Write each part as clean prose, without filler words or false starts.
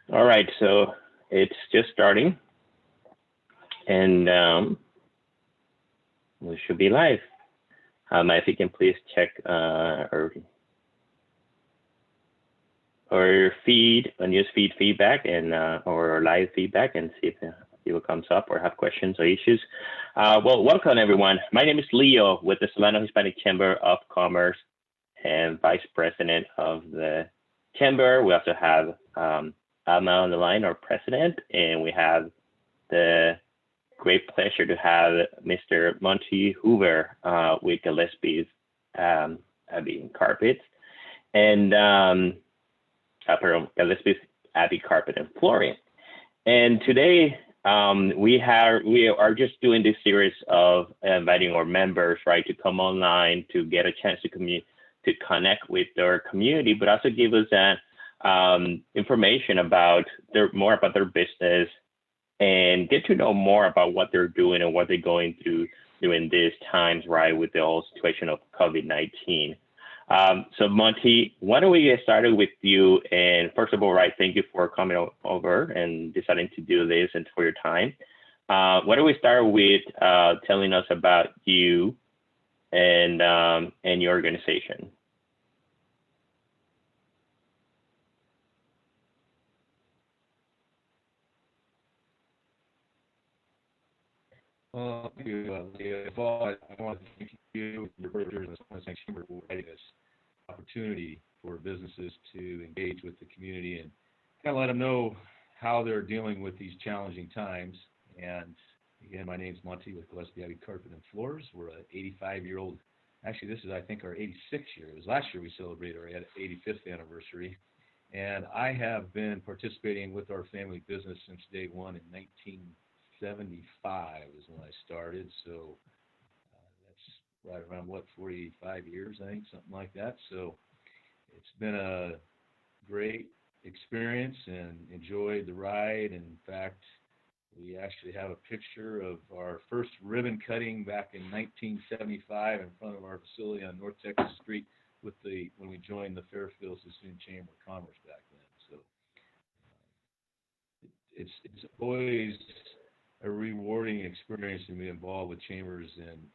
All right, so it's just starting, and we should be live. If you can please check our feed, news feed feedback, and or live feedback, and see if it comes up or have questions or issues. Well, welcome everyone. My name is Leo with the Solano Hispanic Chamber of Commerce and Vice President of the Chamber. We also have Alma on the line, our president, and we have the great pleasure to have Mr. Monte Hoover with Gillespie's Abbey Carpets and Gillespie's Abbey Carpet and Flooring. And today we are just doing this series of inviting our members, right, to come online to get a chance to connect with their community, but also give us that information about more about their business and get to know more about what they're doing and what they're going through during these times, right, with the whole situation of COVID-19. So Monte, why don't we get started with you? And first of all, right, thank you for coming over and deciding to do this and for your time. Why don't we start with telling us about you and your organization? Well, thank you, Leah. I want to thank you, your brothers, and the Chamber for providing this opportunity for businesses to engage with the community and kind of let them know how they're dealing with these challenging times. And again, my name's Monte with Gillespie Abbey Carpet and Floors. We're an 85-year-old. Actually, this is, I think, our 86th year. It was last year we celebrated our 85th anniversary. And I have been participating with our family business since day one in 1975 is when I started. So that's right around, 45 years, I think, something like that. So it's been a great experience and enjoyed the ride. In fact, we actually have a picture of our first ribbon cutting back in 1975 in front of our facility on North Texas Street when we joined the Fairfield Chamber of Commerce back then. So it's always a rewarding experience to be involved with chambers, and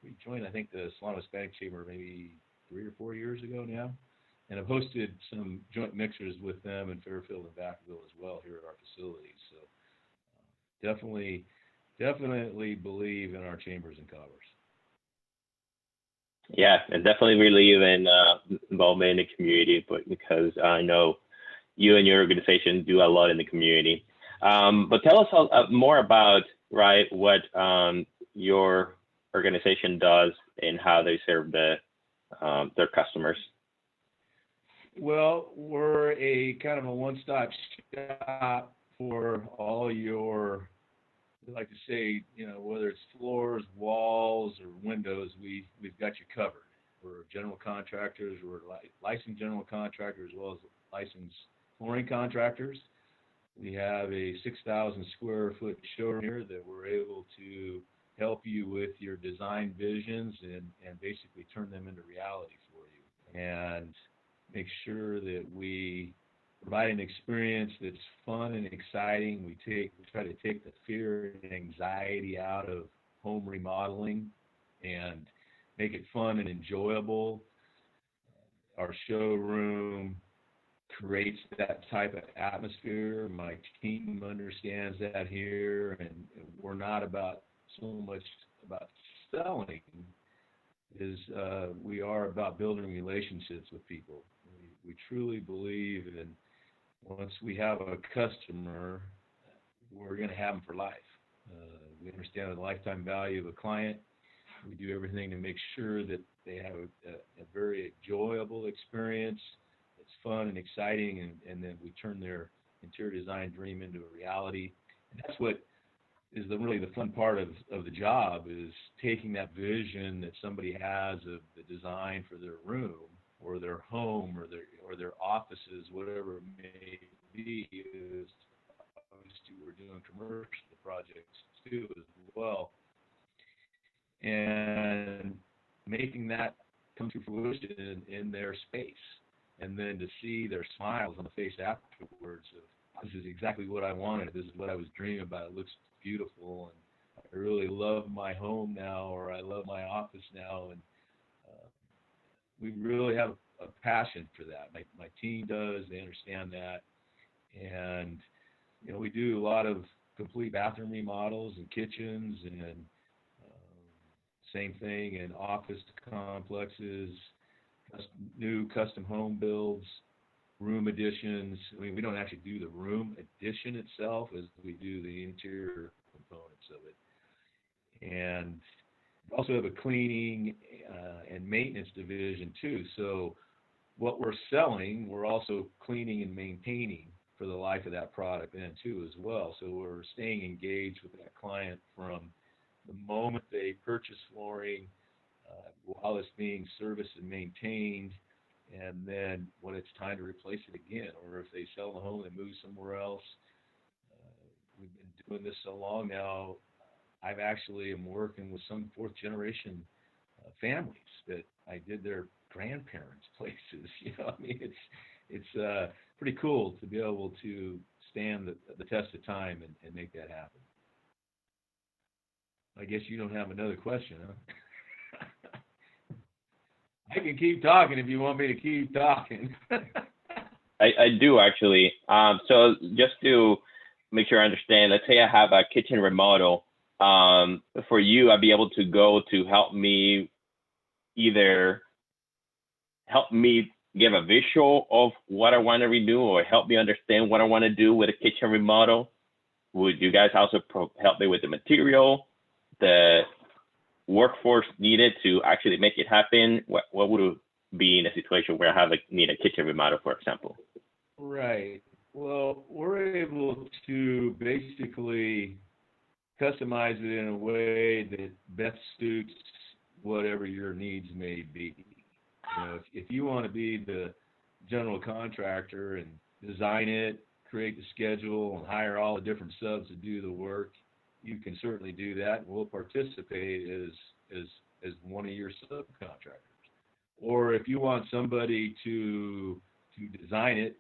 we joined, I think, the Solano Hispanic Chamber maybe 3 or 4 years ago now, and have hosted some joint mixers with them in Fairfield and Vacaville as well here at our facilities. So definitely believe in our chambers and commerce. Yeah, and definitely believe in involvement in the community, but because I know you and your organization do a lot in the community. But tell us more about, right, what your organization does and how they serve their customers. Well, we're a kind of a one-stop shop for all your, we like to say, whether it's floors, walls, or windows, we've got you covered. We're general contractors. We're licensed general contractors as well as licensed flooring contractors. We have a 6,000 square foot showroom here that we're able to help you with your design visions and basically turn them into reality for you, and make sure that we provide an experience that's fun and exciting. We try to take the fear and anxiety out of home remodeling and make it fun and enjoyable. Our showroom creates that type of atmosphere. My team understands that here, and we're not so much about selling as we are about building relationships with people. We truly believe in, once we have a customer, we're going to have them for life. We understand the lifetime value of a client. We do everything to make sure that they have a very enjoyable experience. It's fun and exciting, and then we turn their interior design dream into a reality. And that's what is really the fun part of the job, is taking that vision that somebody has of the design for their room or their home or their offices, whatever it may be. Is obviously we're doing commercial projects too as well, and making that come to fruition in their space, and then to see their smiles on the face afterwards of, this is exactly what I wanted. This is what I was dreaming about. It looks beautiful, and I really love my home now, or I love my office now, and we really have a passion for that. My team does. They understand that, and we do a lot of complete bathroom remodels and kitchens, and same thing in office complexes, new custom home builds, room additions. I mean, we don't actually do the room addition itself as we do the interior components of it. And we also have a cleaning and maintenance division too. So what we're selling, we're also cleaning and maintaining for the life of that product then too as well. So we're staying engaged with that client from the moment they purchase flooring, while it's being serviced and maintained, and then when it's time to replace it again, or if they sell the home and move somewhere else. We've been doing this so long now, I've actually am working with some fourth generation families that I did their grandparents' places. I mean, it's pretty cool to be able to stand the test of time and make that happen. I guess you don't have another question, huh? I can keep talking if you want me to keep talking. I do actually. So just to make sure I understand, let's say I have a kitchen remodel. For you, I'd be able to go to help me give a visual of what I want to redo, or help me understand what I want to do with a kitchen remodel. Would you guys also help me with the material, the workforce needed to actually make it happen? What would it be in a situation where I need a kitchen remodel, for example? Right. Well, we're able to basically customize it in a way that best suits whatever your needs may be. If you want to be the general contractor and design it, create the schedule, and hire all the different subs to do the work, you can certainly do that, and we'll participate as one of your subcontractors. Or if you want somebody to design it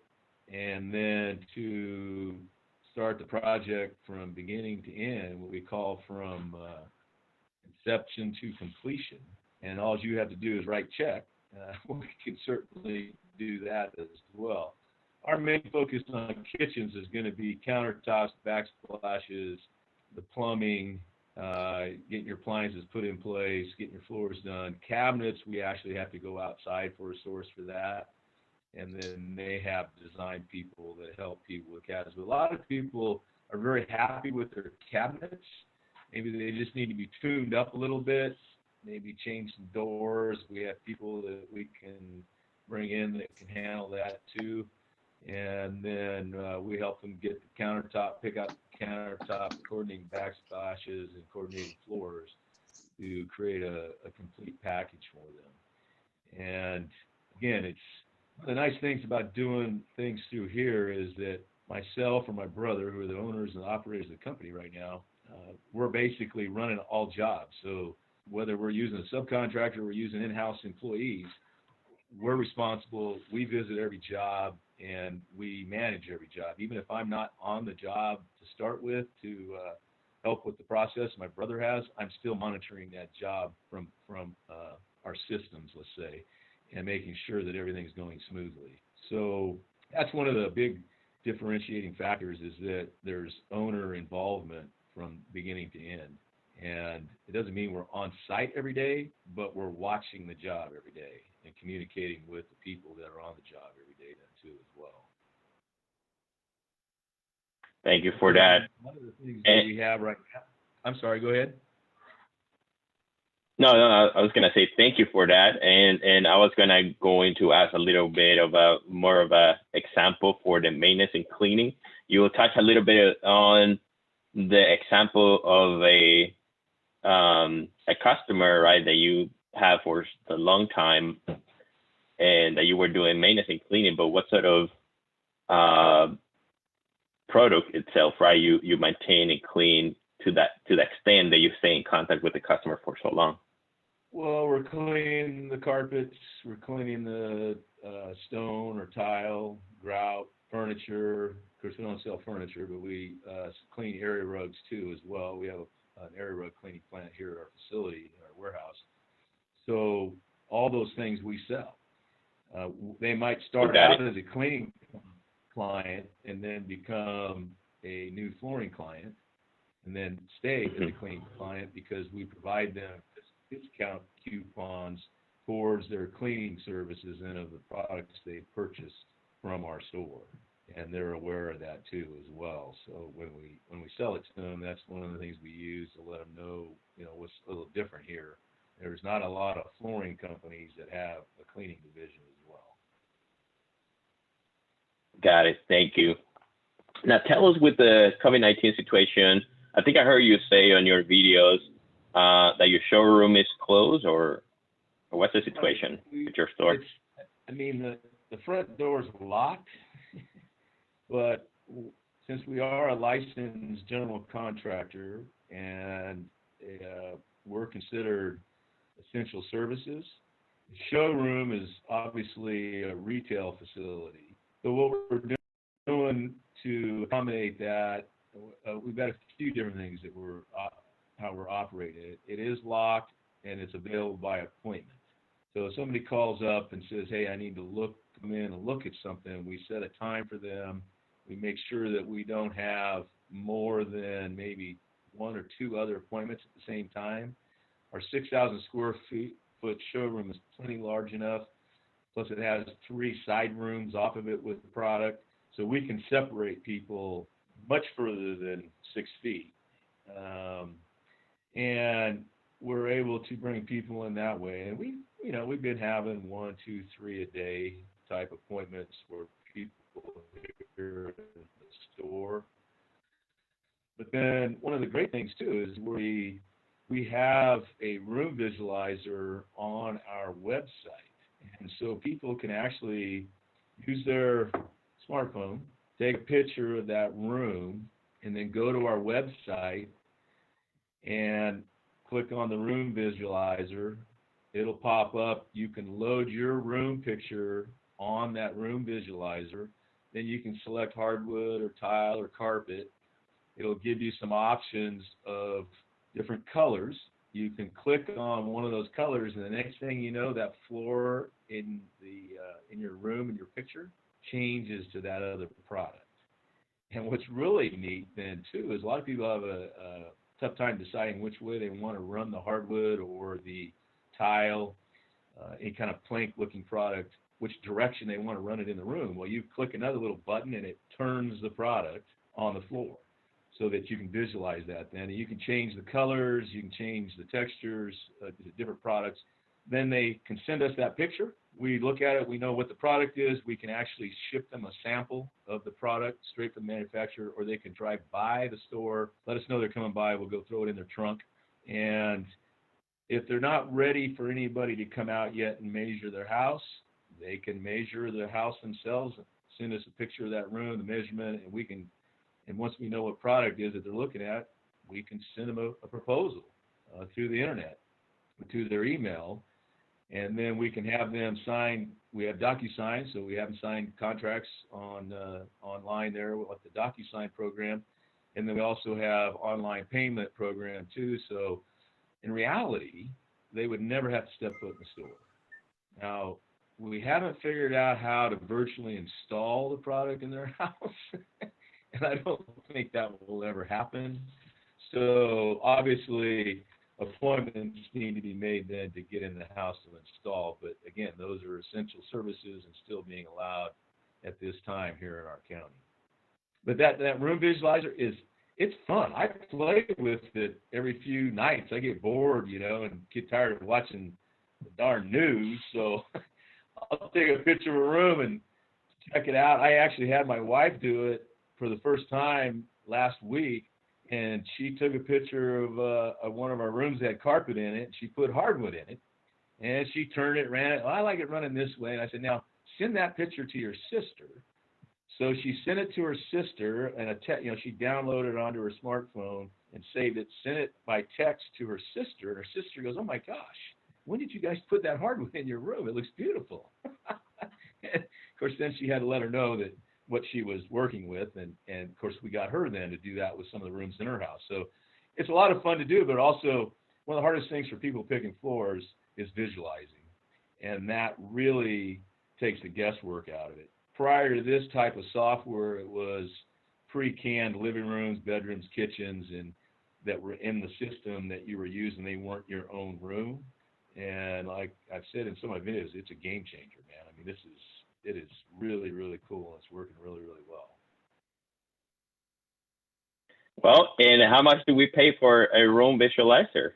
and then to start the project from beginning to end, what we call from inception to completion, and all you have to do is write check, we can certainly do that as well. Our main focus on kitchens is going to be countertops, backsplashes, the plumbing, getting your appliances put in place, getting your floors done. Cabinets, we actually have to go outside for a source for that. And then they have design people that help people with cabinets. But a lot of people are very happy with their cabinets. Maybe they just need to be tuned up a little bit, maybe change some doors. We have people that we can bring in that can handle that too. And then we help them get the countertop, pick out the countertop, coordinating backsplashes and coordinating floors to create a complete package for them. And again, it's one of the nice things about doing things through here is that myself or my brother, who are the owners and operators of the company right now, we're basically running all jobs. So whether we're using a subcontractor or we're using in-house employees, we're responsible. We visit every job and we manage every job. Even if I'm not on the job to start with to help with the process my brother has, I'm still monitoring that job from our systems, let's say, and making sure that everything's going smoothly. So that's one of the big differentiating factors, is that there's owner involvement from beginning to end. And it doesn't mean we're on site every day, but we're watching the job every day and communicating with the people that are on the job every day then too as well. Thank you for that. One of the things that we have right now, I'm sorry, go ahead. No, I was going to say thank you for that. And I was going to ask a little bit of more of a example for the maintenance and cleaning. You will touch a little bit on the example of a customer, right, that you have for a long time and that you were doing maintenance and cleaning, but what sort of product itself, right, you maintain and clean to the extent that you stay in contact with the customer for so long? Well, we're cleaning the carpets, we're cleaning the stone or tile, grout, furniture. Of course, we don't sell furniture, but we clean area rugs too as well. We have an area rug cleaning plant here at our facility, in our warehouse. So all those things we sell. They might start out as a cleaning client and then become a new flooring client, and then stay as a cleaning client because we provide them discount coupons towards their cleaning services and of the products they purchased from our store. And they're aware of that too as well. So when we sell it to them, that's one of the things we use to let them know, what's a little different here. There's not a lot of flooring companies that have a cleaning division as well. Got it. Thank you. Now tell us, with the COVID-19 situation, I think I heard you say on your videos that your showroom is closed, or what's the situation with your store? The front door is locked, but since we are a licensed general contractor and we're considered essential services, the showroom is obviously a retail facility. So what we're doing to accommodate that, we've got a few different things that how we're operating it. It is locked and it's available by appointment. So if somebody calls up and says, hey, I need to come in and look at something, we set a time for them. We make sure that we don't have more than maybe one or two other appointments at the same time. Our 6,000 square foot showroom is plenty large enough. Plus it has 3 side rooms off of it with product. So we can separate people much further than 6 feet. And we're able to bring people in that way. And we've been having 1, 2, 3 a day type appointments for people here in the store. But then one of the great things too is we have a room visualizer on our website. And so people can actually use their smartphone, take a picture of that room, and then go to our website and click on the room visualizer. It'll pop up. You can load your room picture on that room visualizer. Then you can select hardwood or tile or carpet. It'll give you some options of different colors. You can click on one of those colors, and the next thing you know, that floor in your room, in your picture, changes to that other product. And what's really neat then too is a lot of people have a tough time deciding which way they want to run the hardwood or the tile, any kind of plank looking product, which direction they want to run it in the room. Well, you click another little button and it turns the product on the floor so that you can visualize that then. And you can change the colors, you can change the textures, the different products. Then they can send us that picture. We look at it, we know what the product is. We can actually ship them a sample of the product straight from the manufacturer, or they can drive by the store, let us know they're coming by, we'll go throw it in their trunk. And if they're not ready for anybody to come out yet and measure their house, they can measure the house themselves, send us a picture of that room, the measurement, and we can, and once we know what product is that they're looking at, we can send them a proposal through the internet, to their email, and then we can have them sign. We have DocuSign, so we have them sign contracts online there with the DocuSign program, and then we also have online payment program too. So in reality, they would never have to step foot in the store. Now, we haven't figured out how to virtually install the product in their house, and I don't think that will ever happen. So obviously, appointments need to be made then to get in the house to install. But again, those are essential services and still being allowed at this time here in our county. But that room visualizer it's fun. I play with it every few nights. I get bored, and get tired of watching the darn news. So I'll take a picture of a room and check it out. I actually had my wife do it for the first time last week. And she took a picture of one of our rooms that had carpet in it. She put hardwood in it, and she turned it, ran it. Well, I like it running this way. And I said, now send that picture to your sister. So she sent it to her sister, and she downloaded it onto her smartphone and saved it. Sent it by text to her sister, and her sister goes, "Oh my gosh, when did you guys put that hardwood in your room? It looks beautiful." And of course, then she had to let her know that what she was working with, and of course we got her then to do that with some of the rooms in her house. So it's a lot of fun to do, but also one of the hardest things for people picking floors is visualizing, and that really takes the guesswork out of it. Prior to this type of software, it was pre-canned living rooms, bedrooms, kitchens, and that were in the system that you were using. They weren't your own room. And like I've said in some of my videos, it's a game changer, man. I mean, it is really, really cool. It's working really, really well. Well, and how much do we pay for a room visualizer?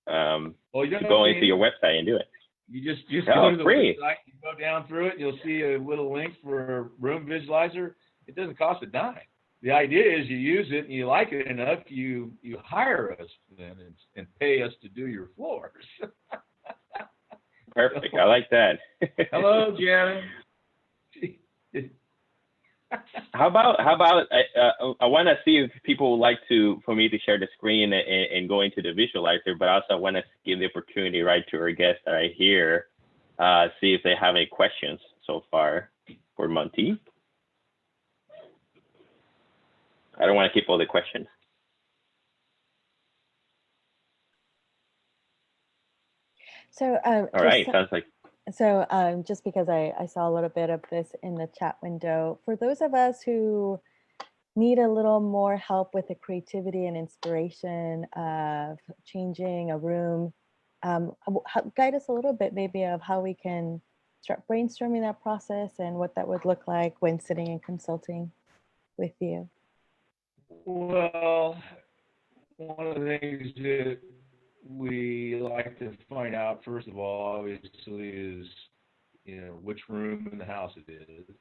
Well, you to go into your website and do it. You just go to the website, you go down through it, and you'll see a little link for a room visualizer. It doesn't cost a dime. The idea is you use it and you like it enough, you hire us then and pay us to do your floors. Perfect. I like that. Hello, Janet. How about I want to see if people would like for me to share the screen and go into the visualizer, but also I want to give the opportunity, right, to our guests that I hear, see if they have any questions so far for Monte. I don't want to keep all the questions. So, all right, sounds like. So just because I saw a little bit of this in the chat window, for those of us who need a little more help with the creativity and inspiration of changing a room, guide us a little bit maybe of how we can start brainstorming that process and what that would look like when sitting and consulting with you. Well, one of the things that we like to find out, first of all, obviously, is, which room in the house it is,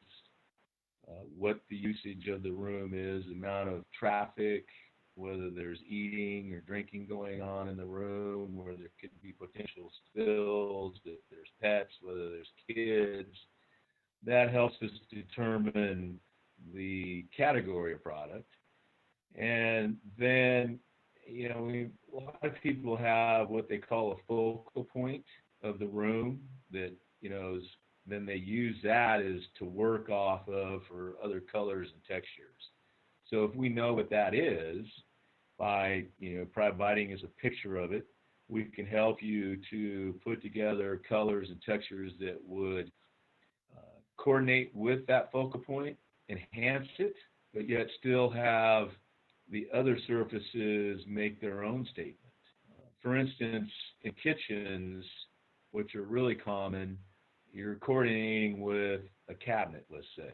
what the usage of the room is, the amount of traffic, whether there's eating or drinking going on in the room, where there could be potential spills, if there's pets, whether there's kids. That helps us determine the category of product. And then, a lot of people have what they call a focal point of the room that, then they use that as to work off of for other colors and textures. So if we know what that is, by, providing us a picture of it, we can help you to put together colors and textures that would coordinate with that focal point, enhance it, but yet still have the other surfaces make their own statement. For instance, in kitchens, which are really common, you're coordinating with a cabinet, let's say.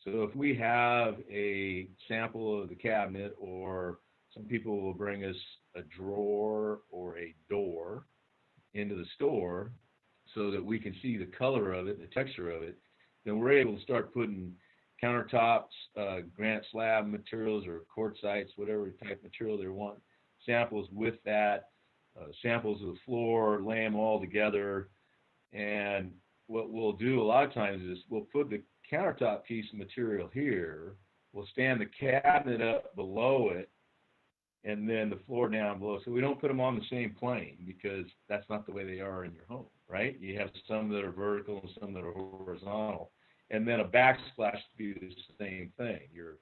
So if we have a sample of the cabinet, or some people will bring us a drawer or a door into the store so that we can see the color of it, the texture of it, then we're able to start putting countertops, granite slab materials or quartzites, whatever type of material they want, samples with that, samples of the floor, lay them all together. And what we'll do a lot of times is we'll put the countertop piece of material here, we'll stand the cabinet up below it, and then the floor down below. So we don't put them on the same plane, because that's not the way they are in your home, right? You have some that are vertical and some that are horizontal. And then a backsplash would be the same thing. You're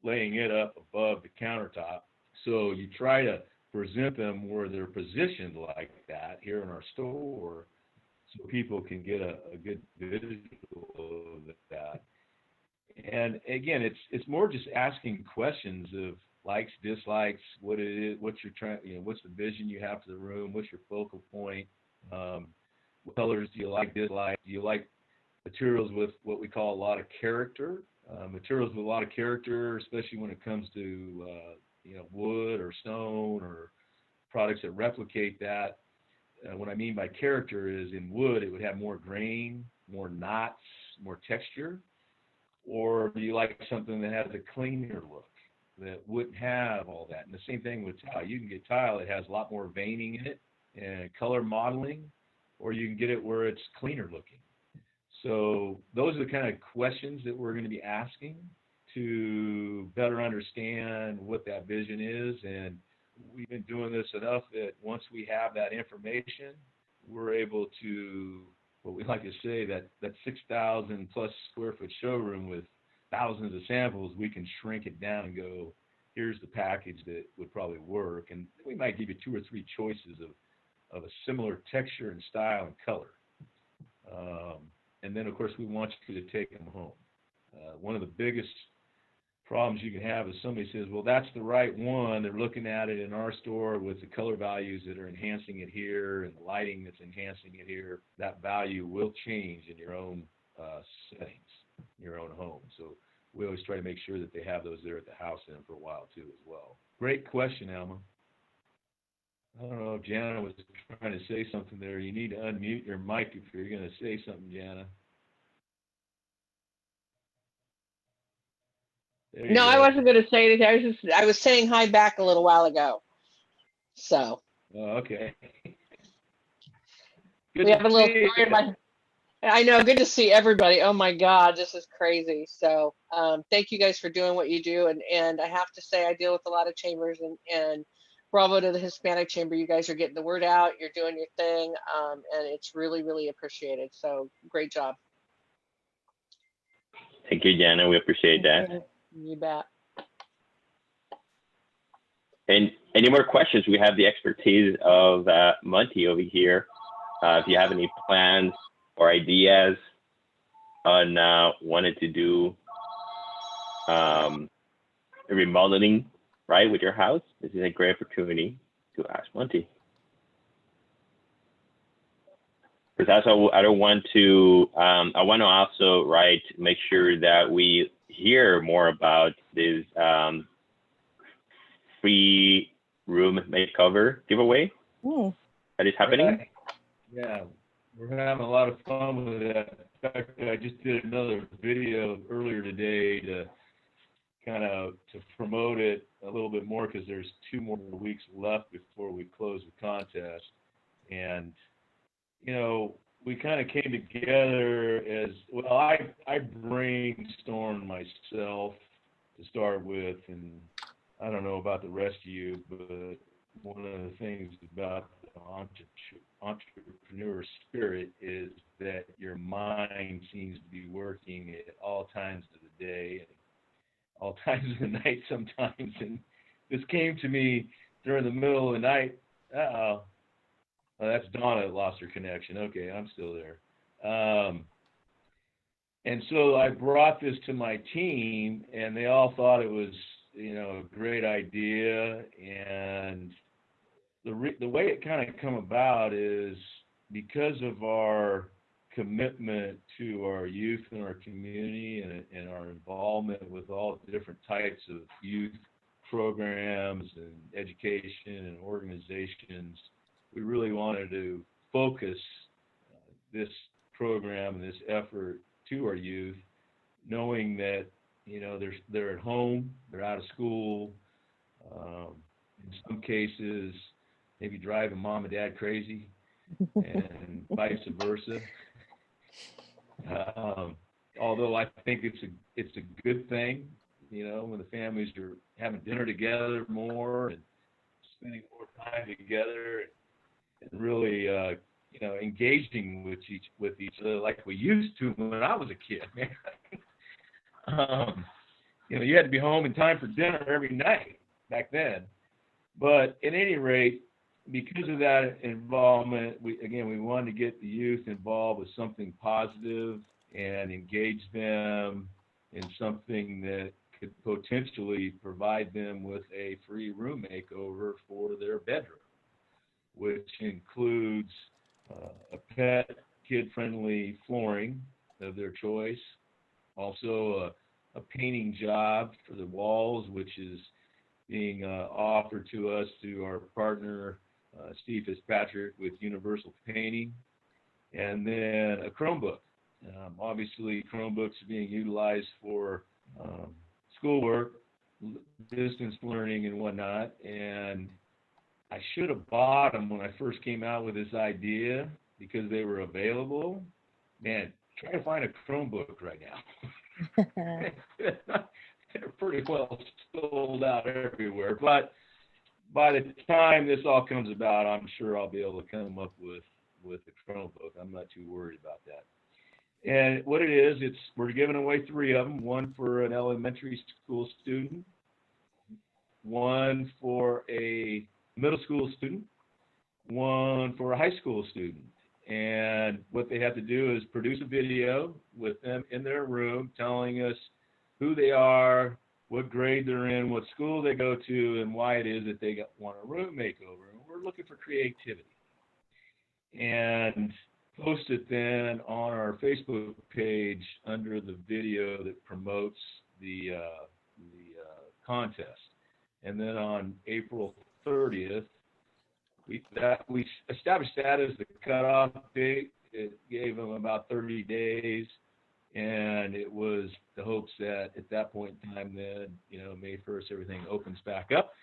laying it up above the countertop. So you try to present them where they're positioned like that here in our store, so people can get a good visual of that. And again, it's more just asking questions of likes, dislikes, what it is, what you're trying, what's the vision you have for the room, what's your focal point, what colors do you like, dislike, do you like materials with what we call a lot of character, materials with a lot of character, especially when it comes to wood or stone or products that replicate that. What I mean by character is, in wood it would have more grain, more knots, more texture. Or do you like something that has a cleaner look, that wouldn't have all that? And the same thing with tile. You can get tile that has a lot more veining in it and color modeling, or you can get it where it's cleaner looking. So those are the kind of questions that we're going to be asking to better understand what that vision is. And we've been doing this enough that once we have that information, we're able to, what we like to say, that 6,000 plus square foot showroom with thousands of samples, we can shrink it down and go, here's the package that would probably work. And we might give you 2 or 3 choices of a similar texture and style and color. And then, of course, we want you to take them home. One of the biggest problems you can have is somebody says, well, that's the right one. They're looking at it in our store with the color values that are enhancing it here and the lighting that's enhancing it here. That value will change in your own settings, in your own home. So we always try to make sure that they have those there at the house then for a while too as well. Great question, Alma. I don't know if Jana was trying to say something there. You need to unmute your mic if you're going to say something, Jana. No, I wasn't going to say anything. I was saying hi back a little while ago. So. Oh, okay. We have a little story about. I know. Good to see everybody. Oh my God, this is crazy. So, thank you guys for doing what you do. And I have to say, I deal with a lot of chambers, and bravo to the Hispanic Chamber. You guys are getting the word out. You're doing your thing, and it's really, really appreciated. So, great job. Thank you, Jana. We appreciate that. You bet. And any more questions? We have the expertise of Monte over here. If you have any plans or ideas on wanting to do remodeling, right, with your house, this is a great opportunity to ask Monte. Because also, I don't want to, I want to also, right, make sure that we hear more about this free room makeover giveaway that is happening. Yeah, we're having a lot of fun with that. In fact, I just did another video earlier today to kind of promote it a little bit more because there's 2 more weeks left before we close the contest. And, you know, we kind of came together as, well, I brainstormed myself to start with, and I don't know about the rest of you, but one of the things about the entrepreneur spirit is that your mind seems to be working at all times of the day and all times of the night sometimes. And this came to me during the middle of the night. Uh-oh. Oh, that's Donna that lost her connection. Okay, I'm still there. And so I brought this to my team, and they all thought it was, you know, a great idea. And the way it kind of come about is because of our commitment to our youth and our community and our involvement with all different types of youth programs and education and organizations. We really wanted to focus this program and this effort to our youth, knowing that, you know, they're at home, they're out of school, in some cases, maybe driving mom and dad crazy, and vice versa. Although I think it's a good thing, you know, when the families are having dinner together more and spending more time together and really, you know, engaging with each other like we used to when I was a kid, man. You know, you had to be home in time for dinner every night back then. But at any rate, because of that involvement, we wanted to get the youth involved with something positive and engage them in something that could potentially provide them with a free room makeover for their bedroom, which includes a pet, kid-friendly flooring of their choice, also a painting job for the walls, which is being offered to us through our partner, Steve Fitzpatrick with Universal Painting, and then a Chromebook. Obviously, Chromebooks are being utilized for schoolwork, distance learning, and whatnot, and I should have bought them when I first came out with this idea because they were available. Man, try to find a Chromebook right now. They're pretty well sold out everywhere. But by the time this all comes about, I'm sure I'll be able to come up with a Chromebook. I'm not too worried about that. And what it is, we're giving away 3 of them, one for an elementary school student, one for a middle school student, one for a high school student. And what they have to do is produce a video with them in their room telling us who they are, what grade they're in, what school they go to, and why it is that they want a room makeover. And we're looking for creativity. And post it then on our Facebook page under the video that promotes the contest. And then on April 30th, we established that as the cutoff date. It gave them about 30 days, and it was the hopes that at that point in time, then May 1st, everything opens back up.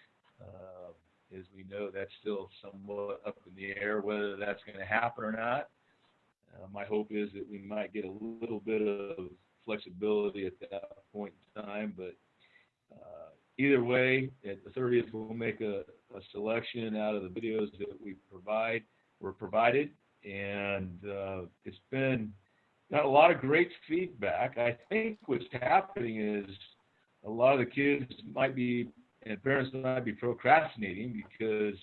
As we know, that's still somewhat up in the air whether that's going to happen or not. My hope is that we might get a little bit of flexibility at that point in time, but either way, at the 30th, we'll make a selection out of the videos that were provided, and it's been got a lot of great feedback. I think what's happening is a lot of the kids and parents might be procrastinating because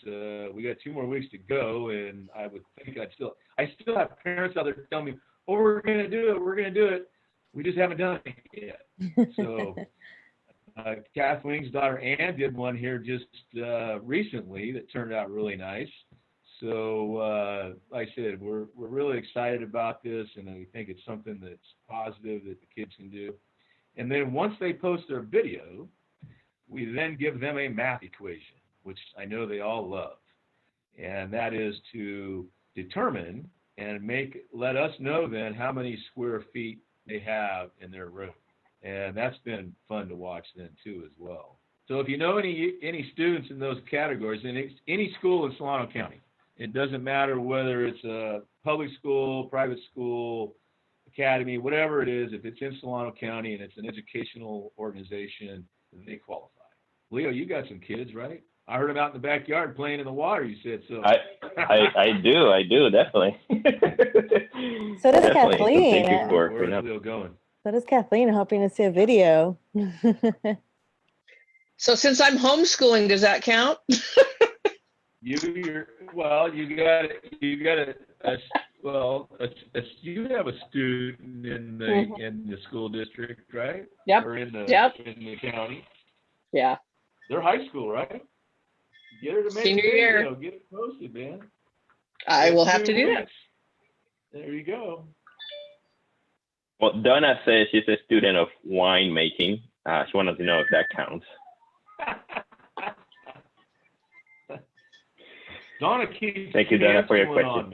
we got 2 more weeks to go, and I would think I still have parents out there telling me, "Oh, we're going to do it. We just haven't done it yet." So Kathleen's daughter Ann did one here just recently that turned out really nice. So like I said, we're really excited about this, and we think it's something that's positive that the kids can do. And then once they post their video, we then give them a math equation, which I know they all love. And that is to determine and let us know then how many square feet they have in their room. And that's been fun to watch then too as well. So if you know any students in those categories, in any school in Solano County, it doesn't matter whether it's a public school, private school, academy, whatever it is, if it's in Solano County and it's an educational organization, they qualify. Leo, you got some kids, right? I heard them out in the backyard playing in the water, you said so. I do, definitely. So does Definitely. Kathleen. So thank you for Where's Leo going? So does Kathleen, hoping to see a video. So since I'm homeschooling, does that count? You have a student in the school district, right? Yep. Or in the county. Yeah. They're high school, right? Get her to make Senior a video. year. Get it posted, man. I will have to do that. There you go. Well, Donna says she's a student of winemaking. She wanted to know if that counts. Donna keeps Thank you, Donna, for your canceling question. on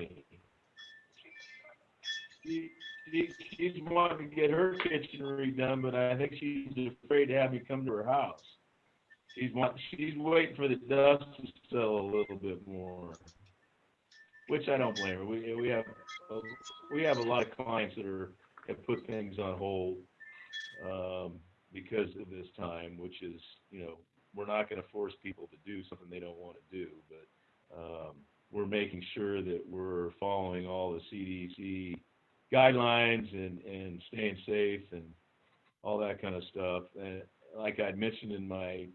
me. She's wanting to get her kitchen redone, but I think she's afraid to have me come to her house. She's waiting for the dust to settle a little bit more, which I don't blame her. We have a lot of clients that have put things on hold because of this time, which is, we're not going to force people to do something they don't want to do, but we're making sure that we're following all the CDC guidelines and staying safe and all that kind of stuff. And like I mentioned in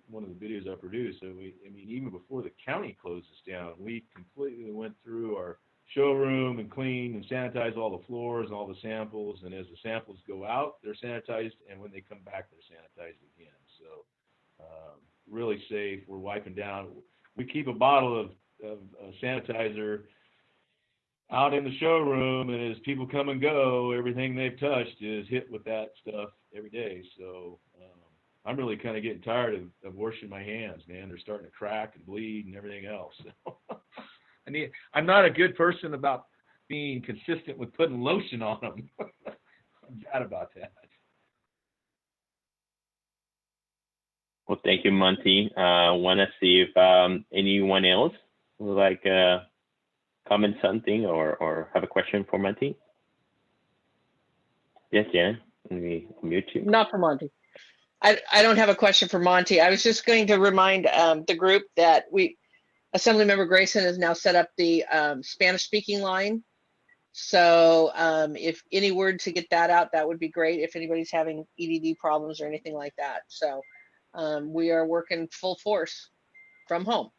one of the videos I produced, even before the county closes down, we completely went through our showroom and cleaned and sanitized all the floors and all the samples. And as the samples go out, they're sanitized, and when they come back, they're sanitized again. So really safe. We're wiping down. We keep a bottle of sanitizer out in the showroom, and as people come and go, everything they've touched is hit with that stuff every day. So I'm really kind of getting tired of washing my hands, man. They're starting to crack and bleed and everything else. So I'm not a good person about being consistent with putting lotion on them. I'm bad about that. Well, thank you, Monte. Want to see if anyone else would like comment something or have a question for Monte? Yes, Jan. Let me mute you. Not for Monte. I don't have a question for Monte. I was just going to remind the group that Assemblymember Grayson has now set up the Spanish-speaking line. So if any word to get that out, that would be great if anybody's having EDD problems or anything like that. So we are working full force from home.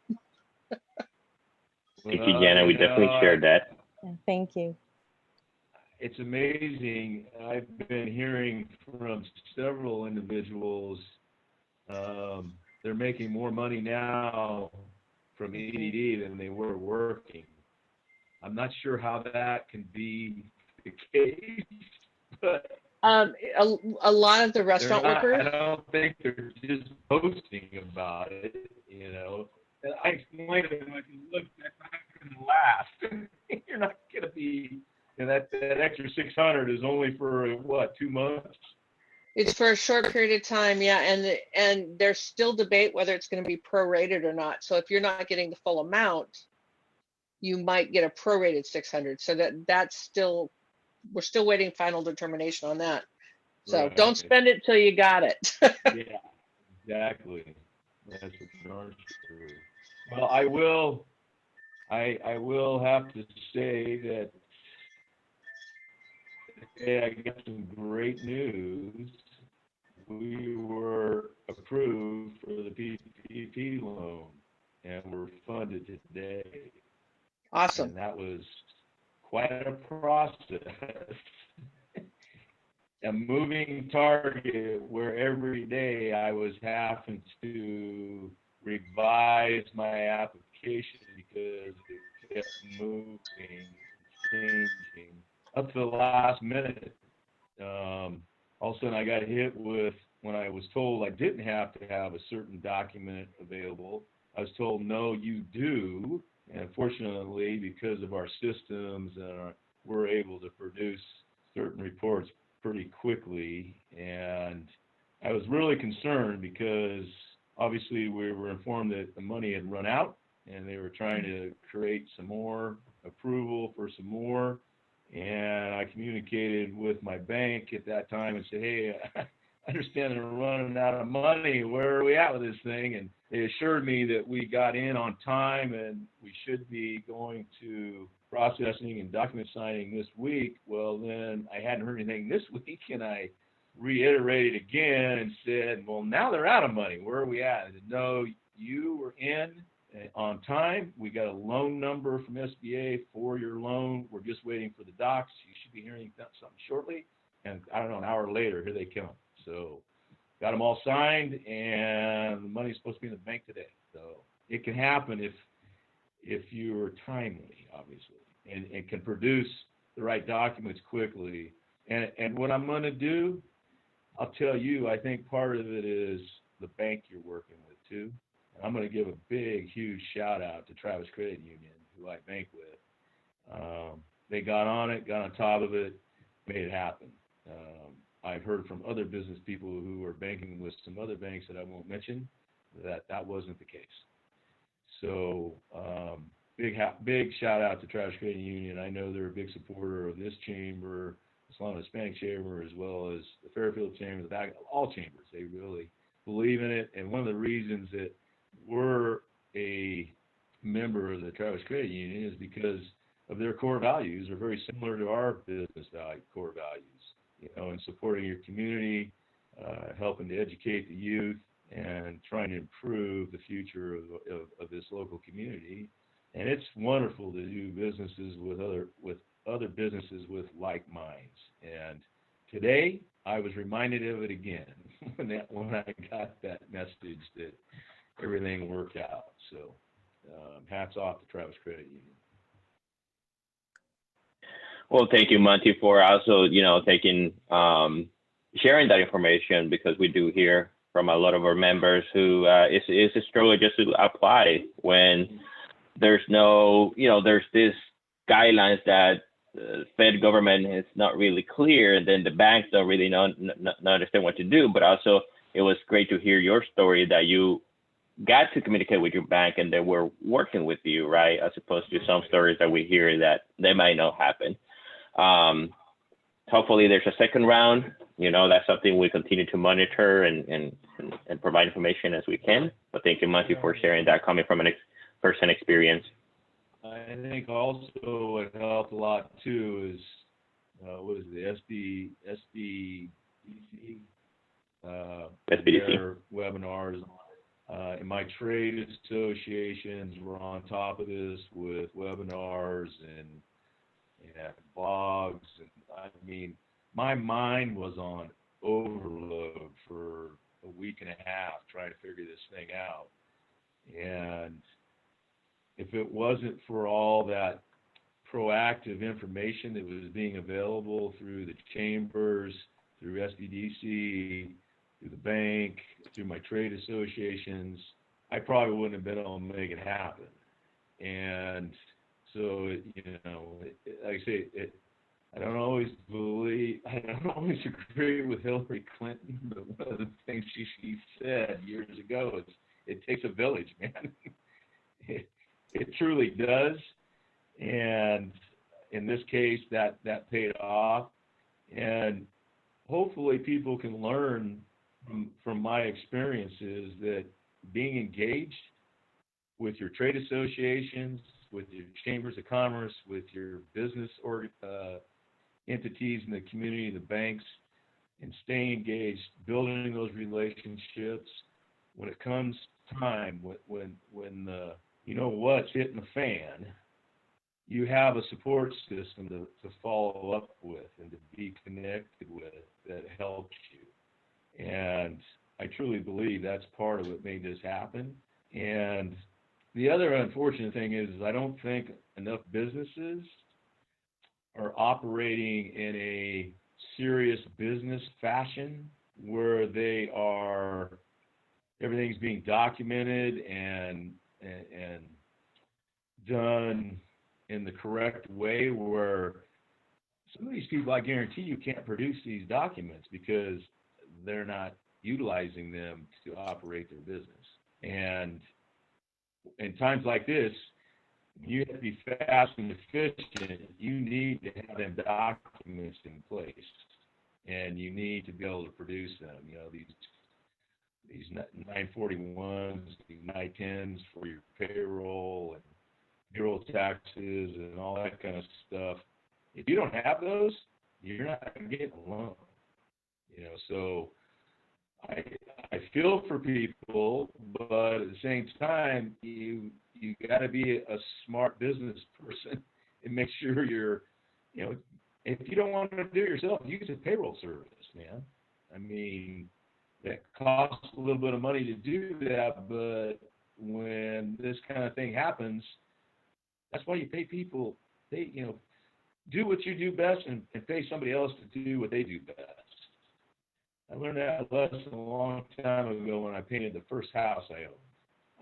Thank you, Jana. We definitely shared that. Yeah, thank you. It's amazing. I've been hearing from several individuals, they're making more money now from EDD than they were working. I'm not sure how that can be the case, but a lot of the restaurant workers. I don't think they're just posting about it, you know. And I explained to them, look, that's not going to last. You're not going to be, and that extra 600 is only for what, 2 months? It's for a short period of time, yeah, and there's still debate whether it's going to be prorated or not. So if you're not getting the full amount, you might get a prorated 600. So that's still, we're still waiting final determination on that. So Right. Don't spend it till you got it. Yeah, exactly. That's for darn sure. Well, I will have to say that today I got some great news. We were approved for the PPP loan, and we're funded today. Awesome. And that was quite a process. A moving target where every day I was having to revise my application because it kept moving, changing up to the last minute. All of a sudden I got hit with, when I was told I didn't have to have a certain document available, I was told, no, you do. And fortunately, because of our systems, we're able to produce certain reports pretty quickly. And I was really concerned because obviously we were informed that the money had run out and they were trying to create some more approval for some more. And I communicated with my bank at that time and said, hey, I understand they're running out of money. Where are we at with this thing? And they assured me that we got in on time and we should be going to processing and document signing this week. Well, then I hadn't heard anything this week, and I reiterated again and said, well, now they're out of money. Where are we at? I said, no, you were in on time. We got a loan number from SBA for your loan. We're just waiting for the docs. You should be hearing something shortly. And I don't know, an hour later, here they come. So got them all signed, and the money's supposed to be in the bank today. So it can happen if you're timely, obviously, and can produce the right documents quickly. And what I'm going to do, I'll tell you, I think part of it is the bank you're working with too. I'm going to give a big, huge shout out to Travis Credit Union, who I bank with. They got on it, got on top of it, made it happen. I've heard from other business people who are banking with some other banks that I won't mention that wasn't the case. So big shout out to Travis Credit Union. I know they're a big supporter of this chamber, the Solano Hispanic Chamber, as well as the Fairfield Chamber, all chambers. They really believe in it. And one of the reasons that we're a member of the Travis Credit Union is because of their core values are very similar to our business core values, you know, and supporting your community, helping to educate the youth, and trying to improve the future of this local community. And it's wonderful to do businesses with other businesses with like minds. And today I was reminded of it again when I got that message that everything worked out. So hats off to Travis Credit Union. Well, thank you, Monte, for also, you know, sharing that information, because we do hear from a lot of our members who it's a struggle just to apply when there's no, you know, there's this guidelines that the Fed government is not really clear, and then the banks don't really not understand what to do. But also, it was great to hear your story that you got to communicate with your bank and they were working with you, right? As opposed to some stories that we hear that they might not happen. Hopefully there's a second round. You know, that's something we continue to monitor and provide information as we can. But thank you, Monte, for sharing that coming from an first-hand experience. I I think also what helped a lot too is what is it, SBDC, SBDC. their webinars. And my trade associations were on top of this with webinars and blogs. And I mean, my mind was on overload for a week and a half trying to figure this thing out. And if it wasn't for all that proactive information that was being available through the chambers, through SBDC, through the bank, through my trade associations, I probably wouldn't have been able to make it happen. And so, like I say, I don't always agree with Hillary Clinton, but one of the things she said years ago is, it takes a village, man. It truly does. And in this case, that paid off. And hopefully people can learn from my experiences that being engaged with your trade associations, with your chambers of commerce, with your business or entities in the community, the banks, and staying engaged, building those relationships. When it comes time, when you know what's hitting the fan, you have a support system to follow up with and to be connected with that helps you. And I truly believe that's part of what made this happen. And the other unfortunate thing is I don't think enough businesses are operating in a serious business fashion where they are, everything's being documented and done in the correct way, where some of these people, I guarantee you, can't produce these documents because they're not utilizing them to operate their business. And in times like this, you have to be fast and efficient. You need to have them documents in place, and you need to be able to produce them. You know, these 941s, these 910s for your payroll and payroll taxes and all that kind of stuff. If you don't have those, you're not getting a loan. You know, so I feel for people, but at the same time, you got to be a smart business person and make sure you're, you know, if you don't want to do it yourself, use a payroll service, man. I mean, that costs a little bit of money to do that, but when this kind of thing happens, that's why you pay people. They, you know, do what you do best and pay somebody else to do what they do best. I learned that lesson a long time ago when I painted the first house I owned.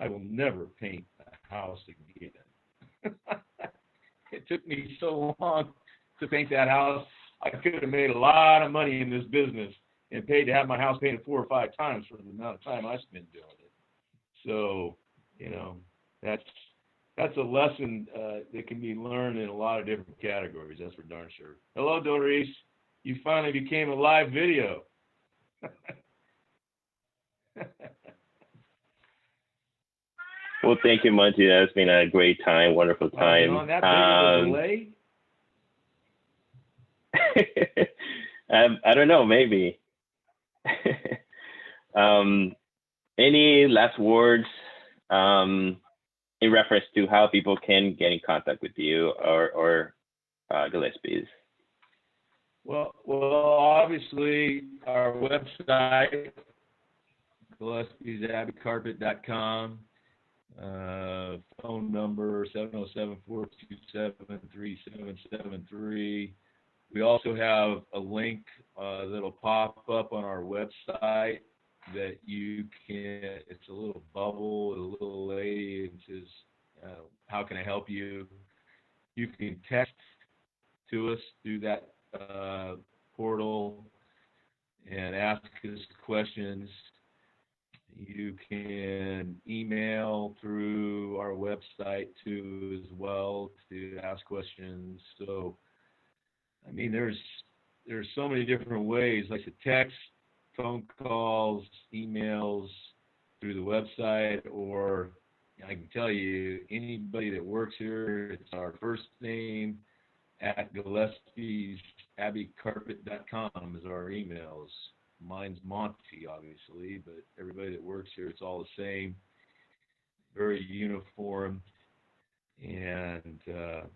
I will never paint a house again. It took me so long to paint that house. I could have made a lot of money in this business and paid to have my house painted 4 or 5 times for the amount of time I spent doing it. So, you know, that's a lesson that can be learned in a lot of different categories. That's for darn sure. Hello, Doris. You finally became a live video. Well, thank you, Monte. That's been a great time, wonderful time. On that big of a delay? I don't know, maybe. Any last words in reference to how people can get in contact with you or Gillespie's? Well, obviously, our website, Gillespie's abbeycarpet.com. Phone number 707-427-3773. We also have a link that'll pop up on our website that you can, it's a little bubble, a little lady, it says, how can I help you? You can text to us through that portal and ask us questions. You can email through our website too as well to ask questions. So, I mean, there's so many different ways, like the text, phone calls, emails through the website, or I can tell you, anybody that works here, it's our first name at Gillespie's abbeycarpet.com is our emails. Mine's Monte, obviously, but everybody that works here, it's all the same, very uniform. And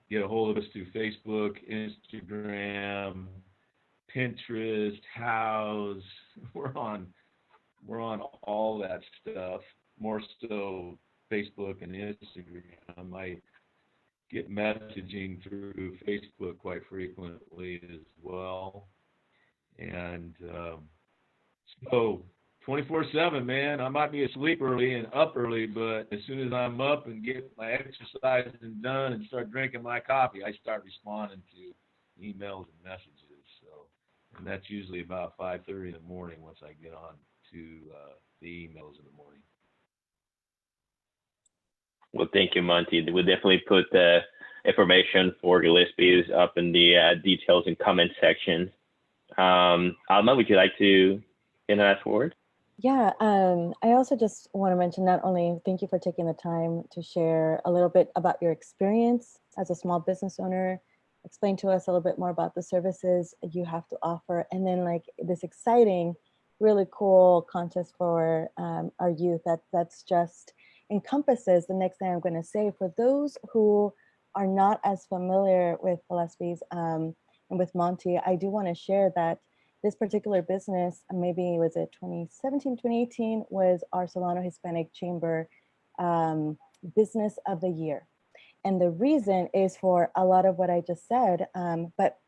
get a hold of us through Facebook, Instagram, Pinterest, House. We're on all that stuff. More so Facebook and Instagram. I get messaging through Facebook quite frequently as well. And so 24/7, man. I might be asleep early and up early, but as soon as I'm up and get my exercise done and start drinking my coffee, I start responding to emails and messages. So, and that's usually about 5:30 in the morning once I get on to the emails in the morning. Well, thank you, Monte. We'll definitely put the information for Gillespie's up in the details and comment section. Alma, would you like to get that forward? Yeah, I also just want to mention, not only thank you for taking the time to share a little bit about your experience as a small business owner, explain to us a little bit more about the services you have to offer, and then like this exciting, really cool contest for our youth that's just encompasses the next thing I'm going to say. For those who are not as familiar with Gillespie's and with Monte, I do want to share that this particular business, maybe was it 2017, 2018, was our Solano Hispanic Chamber Business of the Year. And the reason is for a lot of what I just said, but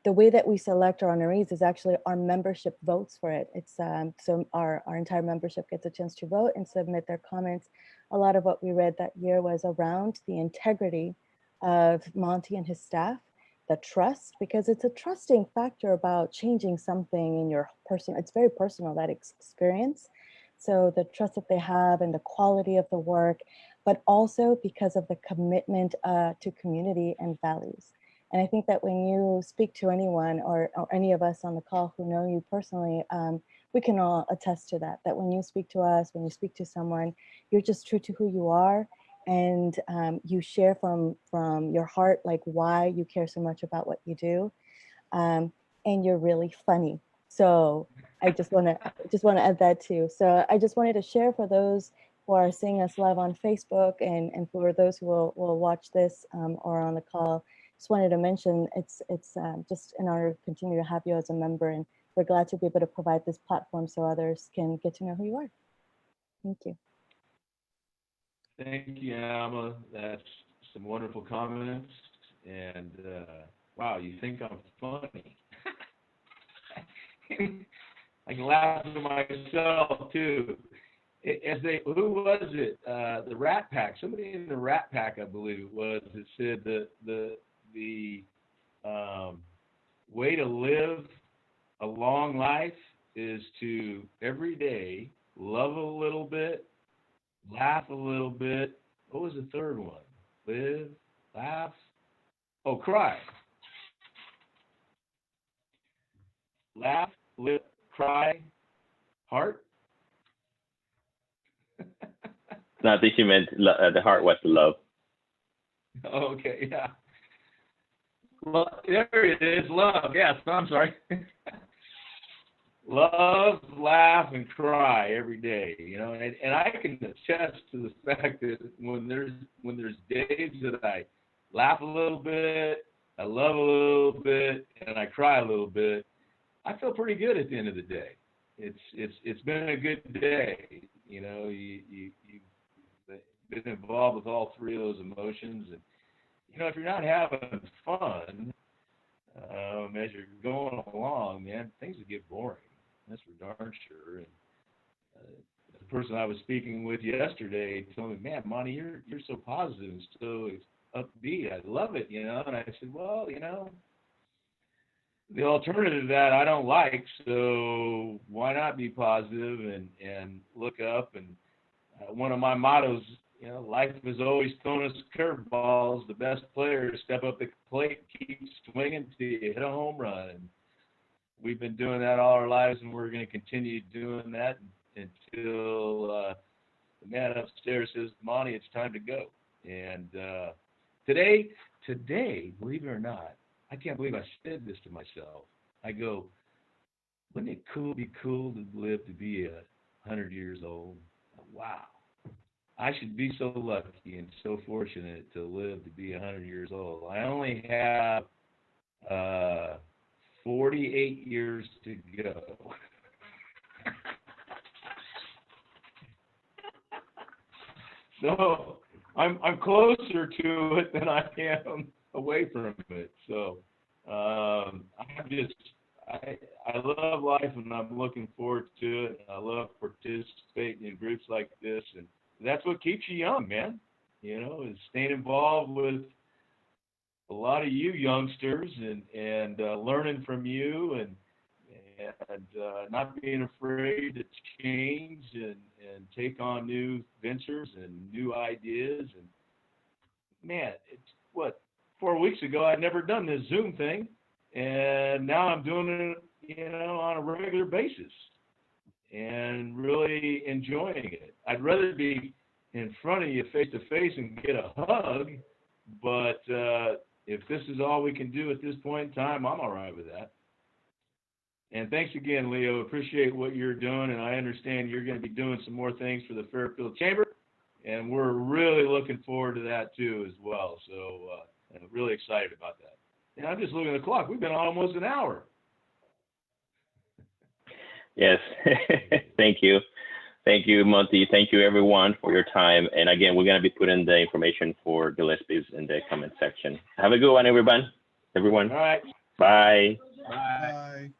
the way that we select our honorees is actually our membership votes for it. It's so our entire membership gets a chance to vote and submit their comments. A lot of what we read that year was around the integrity of Monte and his staff, the trust, because it's a trusting factor about changing something in your person. It's very personal, that experience. So the trust that they have and the quality of the work, but also because of the commitment to community and values. And I think that when you speak to anyone or any of us on the call who know you personally, we can all attest to that, that when you speak to us, when you speak to someone, you're just true to who you are. And you share from your heart, like why you care so much about what you do. And you're really funny. So I just want to add that too. So I just wanted to share for those who are seeing us live on Facebook and for those who will watch this or on the call. Just wanted to mention it's just an honor to continue to have you as a member, and we're glad to be able to provide this platform so others can get to know who you are. Thank you. Thank you, Alma. That's some wonderful comments. And wow, you think I'm funny? I can laugh at myself too. Who was it? The Rat Pack. Somebody in the Rat Pack, I believe it was, that said the way to live a long life is to every day love a little bit, laugh a little bit. What was the third one? Live, laugh, cry. Laugh, live, cry, heart. No, I think you meant the heart was the love. Okay, yeah. Well, there it is, love. Yes, I'm sorry. Love, laugh, and cry every day, and I can attest to the fact that when there's days that I laugh a little bit, I love a little bit, and I cry a little bit, I feel pretty good at the end of the day. It's been a good day, you've been involved with all three of those emotions, and if you're not having fun as you're going along, man, things will get boring. That's for darn sure. And the person I was speaking with yesterday told me, "Man, Monte, you're so positive and so upbeat. I love it, And I said, "Well, the alternative to that I don't like. So why not be positive and look up?" And one of my mottos, life is always throwing us curveballs. The best players step up the plate, keep swinging till you hit a home run. And we've been doing that all our lives, and we're going to continue doing that until the man upstairs says, Monte, it's time to go. And today, believe it or not, I can't believe I said this to myself. I go, wouldn't it be cool to live to be 100 years old? Wow. I should be so lucky and so fortunate to live to be 100 years old. I only have 48 years to go. So I'm closer to it than I am away from it. So I love life, and I'm looking forward to it. I love participating in groups like this, and that's what keeps you young, man. You know, is staying involved with a lot of you youngsters and learning from you and not being afraid to change and take on new ventures and new ideas. And man, it's what, 4 weeks ago I'd never done this Zoom thing, and now I'm doing it, you know, on a regular basis and really enjoying it. I'd rather be in front of you face to face and get a hug, but if this is all we can do at this point in time, I'm all right with that. And thanks again, Leo. Appreciate what you're doing, and I understand you're going to be doing some more things for the Fairfield Chamber, and we're really looking forward to that too as well. So I'm really excited about that. And I'm just looking at the clock. We've been on almost an hour. Yes. Thank you. Thank you, Monte. Thank you, everyone, for your time. And again, we're going to be putting the information for Gillespie's in the comment section. Have a good one, everyone. All right. Bye. Bye. Bye.